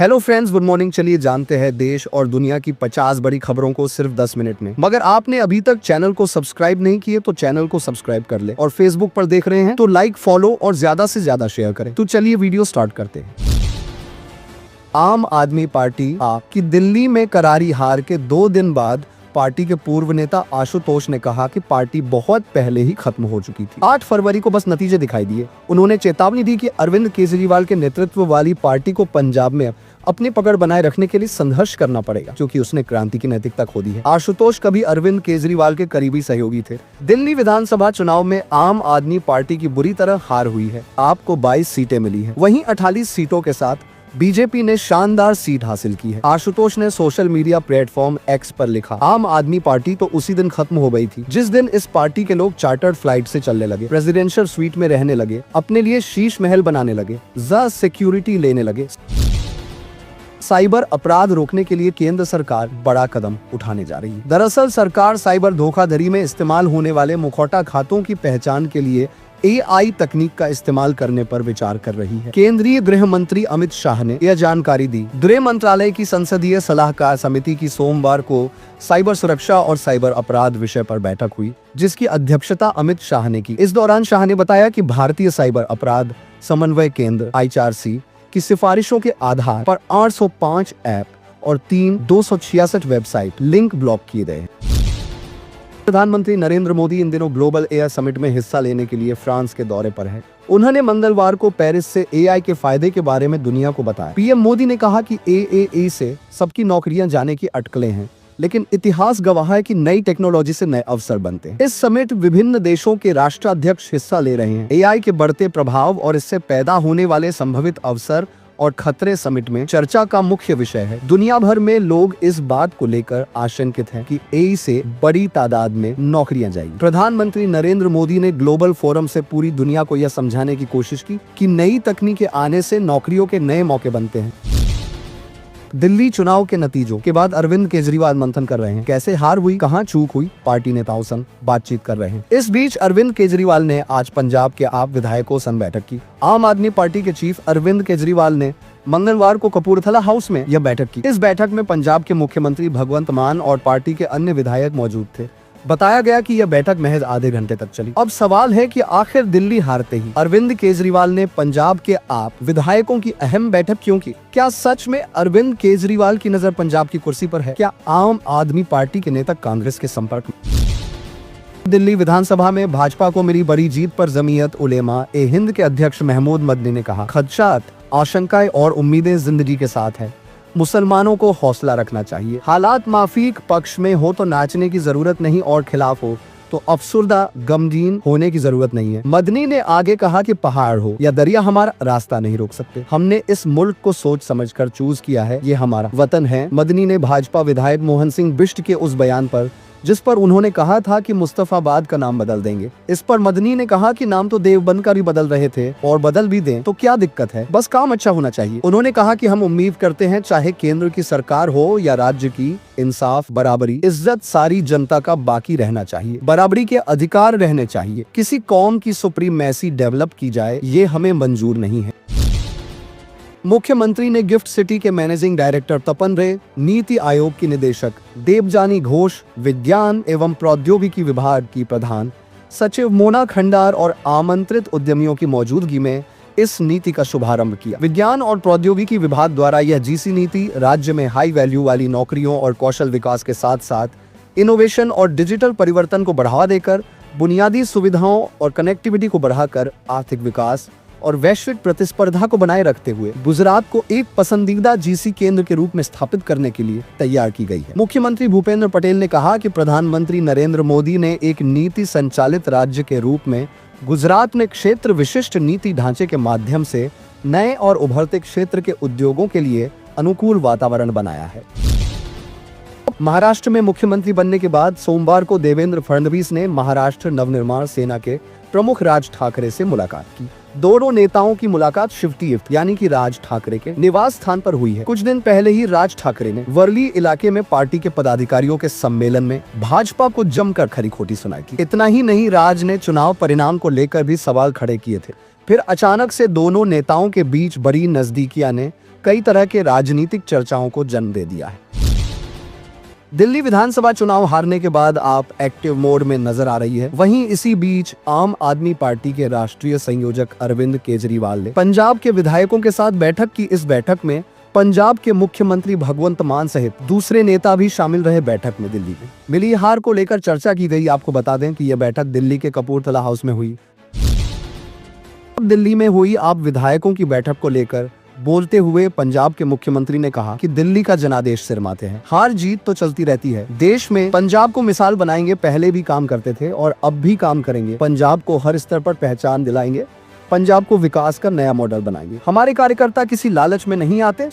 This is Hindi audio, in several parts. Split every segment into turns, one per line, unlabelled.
Hello friends, good morning. चलिए जानते हैं देश और दुनिया की 50 बड़ी खबरों को सिर्फ 10 मिनट में। मगर आपने अभी तक चैनल को सब्सक्राइब नहीं किए तो चैनल को सब्सक्राइब कर ले, और फेसबुक पर देख रहे हैं तो लाइक, फॉलो और ज्यादा से ज्यादा शेयर करें। तो चलिए वीडियो स्टार्ट करते हैं। आम आदमी पार्टी आप की दिल्ली में करारी हार के 2 दिन बाद पार्टी के पूर्व नेता आशुतोष ने कहा कि पार्टी बहुत पहले ही खत्म हो चुकी थी। 8 फरवरी को बस नतीजे दिखाई दिए। उन्होंने चेतावनी दी कि अरविंद केजरीवाल के नेतृत्व वाली पार्टी को पंजाब में अपनी पकड़ बनाए रखने के लिए संघर्ष करना पड़ेगा, क्योंकि उसने क्रांति की नैतिकता खो दी है। आशुतोष कभी अरविंद केजरीवाल के करीबी सहयोगी थे। दिल्ली विधानसभा चुनाव में आम आदमी पार्टी की बुरी तरह हार हुई है। आपको 22 सीटें मिली है, वहीं 48 सीटों के साथ बीजेपी ने शानदार सीट हासिल की है। आशुतोष ने सोशल मीडिया प्लेटफॉर्म एक्स पर लिखा, आम आदमी पार्टी तो उसी दिन खत्म हो गई थी जिस दिन इस पार्टी के लोग चार्टर्ड फ्लाइट से चलने लगे, प्रेसिडेंशियल स्वीट में रहने लगे, अपने लिए शीश महल बनाने लगे, सिक्योरिटी लेने लगे। साइबर अपराध रोकने के लिए केंद्र सरकार बड़ा कदम उठाने जा रही है। दरअसल सरकार साइबर धोखाधड़ी में इस्तेमाल होने वाले मुखौटा खातों की पहचान के लिए AI तकनीक का इस्तेमाल करने पर विचार कर रही है। केंद्रीय गृह मंत्री अमित शाह ने यह जानकारी दी। गृह मंत्रालय की संसदीय सलाहकार समिति की सोमवार को साइबर सुरक्षा और साइबर अपराध विषय पर बैठक हुई, जिसकी अध्यक्षता अमित शाह ने की। इस दौरान शाह ने बताया कि भारतीय साइबर अपराध समन्वय केंद्र IHRC की सिफारिशों के आधार पर 805 ऐप और 266 वेबसाइट लिंक ब्लॉक किए गए हैं। प्रधानमंत्री नरेंद्र मोदी इन दिनों ग्लोबल एआई समिट में हिस्सा लेने के लिए फ्रांस के दौरे पर हैं। उन्होंने मंगलवार को पेरिस से AI के फायदे के बारे में दुनिया को बताया। PM मोदी ने कहा कि AAA से सबकी नौकरियां जाने की अटकलें हैं, लेकिन इतिहास गवाह है कि नई टेक्नोलॉजी से नए अवसर बनते हैं। इस समिट विभिन्न देशों के राष्ट्राध्यक्ष हिस्सा ले रहे हैं। AI के बढ़ते प्रभाव और इससे पैदा होने वाले संभावित अवसर और खतरे समिट में चर्चा का मुख्य विषय है। दुनिया भर में लोग इस बात को लेकर आशंकित हैं कि AI से बड़ी तादाद में नौकरियां जाएंगी। प्रधानमंत्री नरेंद्र मोदी ने ग्लोबल फोरम से पूरी दुनिया को यह समझाने की कोशिश की कि नई तकनीकें आने से नौकरियों के नए मौके बनते हैं। दिल्ली चुनाव के नतीजों के बाद अरविंद केजरीवाल मंथन कर रहे हैं। कैसे हार हुई, कहां चूक हुई, पार्टी नेताओं संग बातचीत कर रहे हैं। इस बीच अरविंद केजरीवाल ने आज पंजाब के आप विधायकों संग बैठक की। आम आदमी पार्टी के चीफ अरविंद केजरीवाल ने मंगलवार को कपूरथला हाउस में यह बैठक की। इस बैठक में पंजाब के मुख्यमंत्री भगवंत मान और पार्टी के अन्य विधायक मौजूद थे। बताया गया कि यह बैठक महज आधे घंटे तक चली। अब सवाल है कि आखिर दिल्ली हारते ही अरविंद केजरीवाल ने पंजाब के आप विधायकों की अहम बैठक क्यों की? क्या सच में अरविंद केजरीवाल की नजर पंजाब की कुर्सी पर है? क्या आम आदमी पार्टी के नेता कांग्रेस के संपर्क में? दिल्ली विधानसभा में भाजपा को मिली बड़ी जीत पर जमीयत उलेमा ए हिंद के अध्यक्ष महमूद मदनी ने कहा, खदशात, आशंकाएं और उम्मीदें जिंदगी के साथ है। मुसलमानों को हौसला रखना चाहिए। हालात माफीक पक्ष में हो तो नाचने की जरूरत नहीं, और खिलाफ हो तो अफसुर्दा गमगीन होने की जरूरत नहीं है। मदनी ने आगे कहा कि पहाड़ हो या दरिया हमारा रास्ता नहीं रोक सकते। हमने इस मुल्क को सोच समझकर चूज किया है, ये हमारा वतन है। मदनी ने भाजपा विधायक मोहन सिंह बिष्ट के उस बयान पर जिस पर उन्होंने कहा था कि मुस्तफाबाद का नाम बदल देंगे, इस पर मदनी ने कहा कि नाम तो देवबंद का भी बदल रहे थे, और बदल भी दें तो क्या दिक्कत है, बस काम अच्छा होना चाहिए। उन्होंने कहा कि हम उम्मीद करते हैं चाहे केंद्र की सरकार हो या राज्य की, इंसाफ, बराबरी, इज्जत सारी जनता का बाकी रहना चाहिए। बराबरी के अधिकार रहने चाहिए। किसी कौम की सुप्रीमेसी डेवलप की जाए, ये हमें मंजूर नहीं है। मुख्यमंत्री ने गिफ्ट सिटी के मैनेजिंग डायरेक्टर तपन रे, नीति आयोग की निदेशक देवजानी घोष, विज्ञान एवं प्रौद्योगिकी विभाग की प्रधान सचिव मोना खंडार और आमंत्रित उद्यमियों की मौजूदगी में इस नीति का शुभारंभ किया। विज्ञान और प्रौद्योगिकी विभाग द्वारा यह GC नीति राज्य में हाई वैल्यू वाली नौकरियों और कौशल विकास के साथ साथ इनोवेशन और डिजिटल परिवर्तन को बढ़ावा देकर बुनियादी सुविधाओं और कनेक्टिविटी को बढ़ाकर आर्थिक विकास और वैश्विक प्रतिस्पर्धा को बनाए रखते हुए गुजरात को एक पसंदीदा GC केंद्र के रूप में स्थापित करने के लिए तैयार की गई है। मुख्यमंत्री भूपेंद्र पटेल ने कहा कि प्रधानमंत्री नरेंद्र मोदी ने एक नीति संचालित राज्य के रूप में गुजरात में क्षेत्र विशिष्ट नीति ढांचे के माध्यम से नए और उभरते क्षेत्र के उद्योगों के लिए अनुकूल वातावरण बनाया है। महाराष्ट्र में मुख्यमंत्री बनने के बाद सोमवार को देवेंद्र फडणवीस ने महाराष्ट्र नवनिर्माण सेना के प्रमुख राज ठाकरे से मुलाकात की। दोनों नेताओं की मुलाकात शिवतीर्थ यानी कि राज ठाकरे के निवास स्थान पर हुई है। कुछ दिन पहले ही राज ठाकरे ने वर्ली इलाके में पार्टी के पदाधिकारियों के सम्मेलन में भाजपा को जमकर खरी खोटी सुनाई थी। इतना ही नहीं, राज ने चुनाव परिणाम को लेकर भी सवाल खड़े किए थे। फिर अचानक से दोनों नेताओं के बीच बड़ी नजदीकियां ने कई तरह के राजनीतिक चर्चाओं को जन्म दे दिया है। दिल्ली विधानसभा चुनाव हारने के बाद आप एक्टिव मोड में नजर आ रही है। वहीं इसी बीच आम आदमी पार्टी के राष्ट्रीय संयोजक अरविंद केजरीवाल ने पंजाब के विधायकों के साथ बैठक की। इस बैठक में पंजाब के मुख्यमंत्री भगवंत मान सहित दूसरे नेता भी शामिल रहे। बैठक में दिल्ली में मिली हार को लेकर चर्चा की गई। आपको बता दें कि यह बैठक दिल्ली के कपूरथला हाउस में हुई। दिल्ली में हुई आप विधायकों की बैठक को लेकर बोलते हुए पंजाब के मुख्यमंत्री ने कहा कि दिल्ली का जनादेश सिर माथे है, हार जीत तो चलती रहती है। देश में पंजाब को मिसाल बनाएंगे, पहले भी काम करते थे और अब भी काम करेंगे। पंजाब को हर स्तर पर पहचान दिलाएंगे, पंजाब को विकास का नया मॉडल बनाएंगे। हमारे कार्यकर्ता किसी लालच में नहीं आते।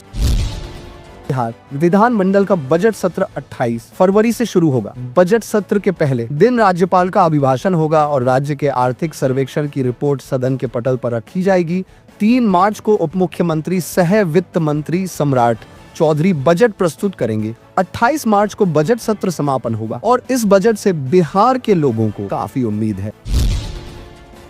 बिहार विधानमंडल का बजट सत्र 28 फरवरी से शुरू होगा। बजट सत्र के पहले दिन राज्यपाल का अभिभाषण होगा और राज्य के आर्थिक सर्वेक्षण की रिपोर्ट सदन के पटल पर रखी जाएगी। 3 मार्च को उप मुख्यमंत्री सह वित्त मंत्री सम्राट चौधरी बजट प्रस्तुत करेंगे। 28 मार्च को बजट सत्र समापन होगा और इस बजट से बिहार के लोगों को काफी उम्मीद है।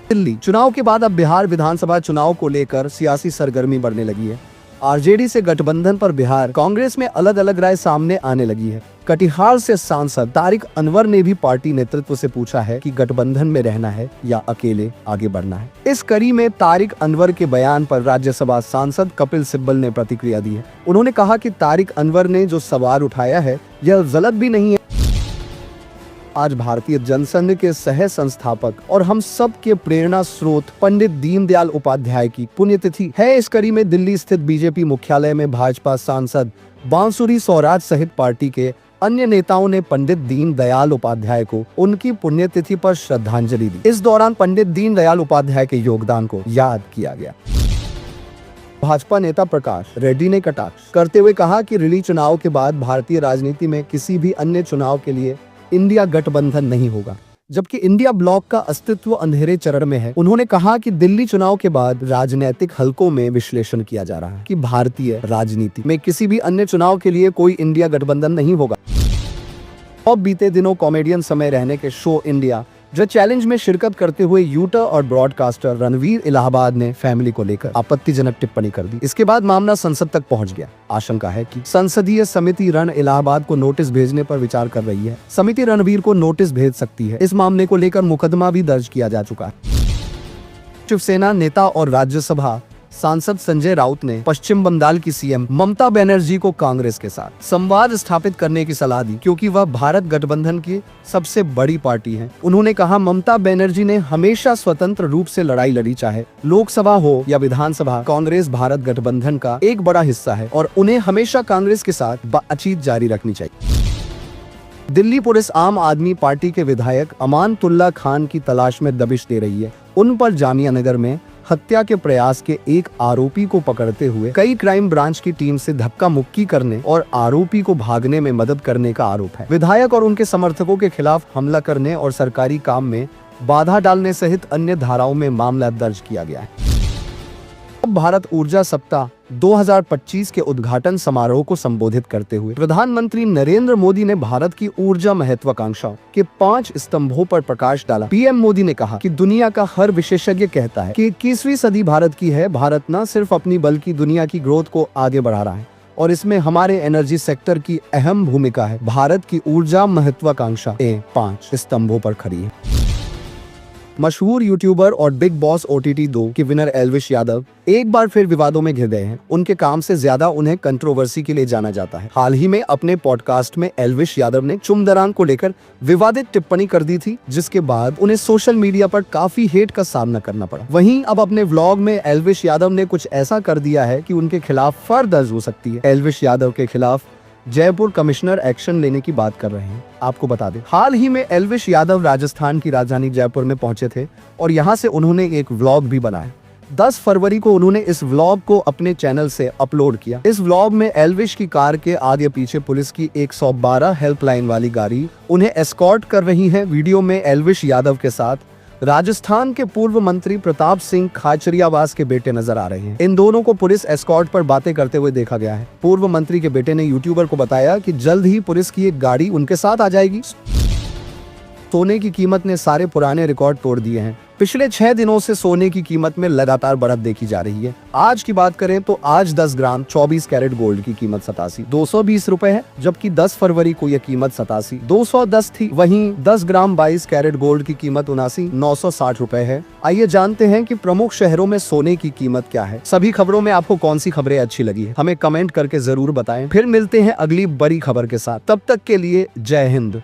दिल्ली चुनाव के बाद अब बिहार विधानसभा चुनाव को लेकर सियासी सरगर्मी बढ़ने लगी है। आरजेडी से गठबंधन पर बिहार कांग्रेस में अलग अलग राय सामने आने लगी है। कटिहार से सांसद तारिक अनवर ने भी पार्टी नेतृत्व से पूछा है कि गठबंधन में रहना है या अकेले आगे बढ़ना है। इस कड़ी में तारिक अनवर के बयान पर राज्यसभा सांसद कपिल सिब्बल ने प्रतिक्रिया दी है। उन्होंने कहा कि तारिक अनवर ने जो सवाल उठाया है यह गलत भी नहीं है। आज भारतीय जनसंघ के सह संस्थापक और हम सब के प्रेरणा स्रोत पंडित दीनदयाल उपाध्याय की पुण्यतिथि है। इस कड़ी में दिल्ली स्थित बीजेपी मुख्यालय में भाजपा सांसद बांसुरी स्वराज सहित पार्टी के अन्य नेताओं ने पंडित दीनदयाल उपाध्याय को उनकी पुण्यतिथि पर श्रद्धांजलि दी। इस दौरान पंडित दीनदयाल उपाध्याय के योगदान को याद किया गया। भाजपा नेता प्रकाश रेड्डी ने कटाक्ष करते हुए कहा कि दिल्ली चुनाव के बाद भारतीय राजनीति में किसी भी अन्य चुनाव के लिए इंडिया गठबंधन नहीं होगा, जबकि इंडिया ब्लॉक का अस्तित्व अंधेरे चरण में है। उन्होंने कहा कि दिल्ली चुनाव के बाद राजनीतिक हलकों में विश्लेषण किया जा रहा है कि भारतीय राजनीति में किसी भी अन्य चुनाव के लिए कोई इंडिया गठबंधन नहीं होगा। अब बीते दिनों कॉमेडियन समय रहने के शो इंडिया जो चैलेंज में शिरकत करते हुए यूटर और ब्रॉडकास्टर रणवीर इलाहाबाद ने फैमिली को लेकर आपत्तिजनक टिप्पणी कर दी। इसके बाद मामला संसद तक पहुंच गया। आशंका है कि संसदीय समिति रण इलाहाबाद को नोटिस भेजने पर विचार कर रही है। समिति रणवीर को नोटिस भेज सकती है। इस मामले को लेकर मुकदमा भी दर्ज किया जा चुका है। शिवसेना नेता और राज्यसभा सांसद संजय राउत ने पश्चिम बंगाल की सीएम ममता बनर्जी को कांग्रेस के साथ संवाद स्थापित करने की सलाह दी, क्योंकि वह भारत गठबंधन की सबसे बड़ी पार्टी है। उन्होंने कहा, ममता बनर्जी ने हमेशा स्वतंत्र रूप से लड़ाई लड़ी, चाहे लोकसभा हो या विधानसभा। कांग्रेस भारत गठबंधन का एक बड़ा हिस्सा है और उन्हें हमेशा कांग्रेस के साथ बातचीत जारी रखनी चाहिए। दिल्ली पुलिस आम आदमी पार्टी के विधायक अमानतुल्लाह खान की तलाश में दबिश दे रही है। उन पर जामिया नगर में हत्या के प्रयास के एक आरोपी को पकड़ते हुए कई क्राइम ब्रांच की टीम से धक्का मुक्की करने और आरोपी को भागने में मदद करने का आरोप है। विधायक और उनके समर्थकों के खिलाफ हमला करने और सरकारी काम में बाधा डालने सहित अन्य धाराओं में मामला दर्ज किया गया है। भारत ऊर्जा सप्ताह 2025 के उद्घाटन समारोह को संबोधित करते हुए प्रधानमंत्री नरेंद्र मोदी ने भारत की ऊर्जा महत्वाकांक्षाओं के 5 स्तंभों पर प्रकाश डाला। पीएम मोदी ने कहा कि दुनिया का हर विशेषज्ञ कहता है कि 21वीं सदी भारत की है। भारत न सिर्फ अपनी बल्कि दुनिया की ग्रोथ को आगे बढ़ा रहा है और इसमें हमारे एनर्जी सेक्टर की अहम भूमिका है। भारत की ऊर्जा महत्वाकांक्षा 5 स्तंभों पर खड़ी है। मशहूर यूट्यूबर और बिग बॉस OTT 2 के विनर एल्विश यादव एक बार फिर विवादों में घिर गए हैं। उनके काम से ज्यादा उन्हें कंट्रोवर्सी के लिए जाना जाता है। हाल ही में अपने पॉडकास्ट में एल्विश यादव ने चुमदरांग को लेकर विवादित टिप्पणी कर दी थी, जिसके बाद उन्हें सोशल मीडिया पर काफी हेट का सामना करना पड़ा। वहीं अब अपने व्लॉग में एल्विश यादव ने कुछ ऐसा कर दिया है कि उनके खिलाफ FIR दर्ज हो सकती है। एल्विश यादव के खिलाफ जयपुर कमिश्नर एक्शन लेने की बात कर रहे हैं। आपको बता दें, हाल ही में एल्विश यादव राजस्थान की राजधानी जयपुर में पहुंचे थे और यहां से उन्होंने एक व्लॉग भी बनाया। 10 फरवरी को उन्होंने इस व्लॉग को अपने चैनल से अपलोड किया। इस व्लॉग में एल्विश की कार के आगे पीछे पुलिस की 112 हेल्पलाइन वाली गाड़ी उन्हें एस्कॉर्ट कर रही है। वीडियो में एल्विश यादव के साथ राजस्थान के पूर्व मंत्री प्रताप सिंह खाचरियावास के बेटे नजर आ रहे हैं। इन दोनों को पुलिस एस्कॉर्ट पर बातें करते हुए देखा गया है। पूर्व मंत्री के बेटे ने यूट्यूबर को बताया कि जल्द ही पुलिस की एक गाड़ी उनके साथ आ जाएगी। सोने की कीमत ने सारे पुराने रिकॉर्ड तोड़ दिए हैं। पिछले 6 दिनों से सोने की कीमत में लगातार बढ़त देखी जा रही है। आज की बात करें तो आज 10 ग्राम 24 कैरेट गोल्ड की कीमत 87,220 रुपए है, जबकि 10 फरवरी को यह कीमत 87,210 थी। वहीं 10 ग्राम 22 कैरेट गोल्ड की कीमत 79,960 रुपए है। आइए जानते हैं कि प्रमुख शहरों में सोने की कीमत क्या है। सभी खबरों में आपको कौन सी खबरें अच्छी लगी है, हमें कमेंट करके जरूर बताएं। फिर मिलते हैं अगली बड़ी खबर के साथ, तब तक के लिए जय हिंद।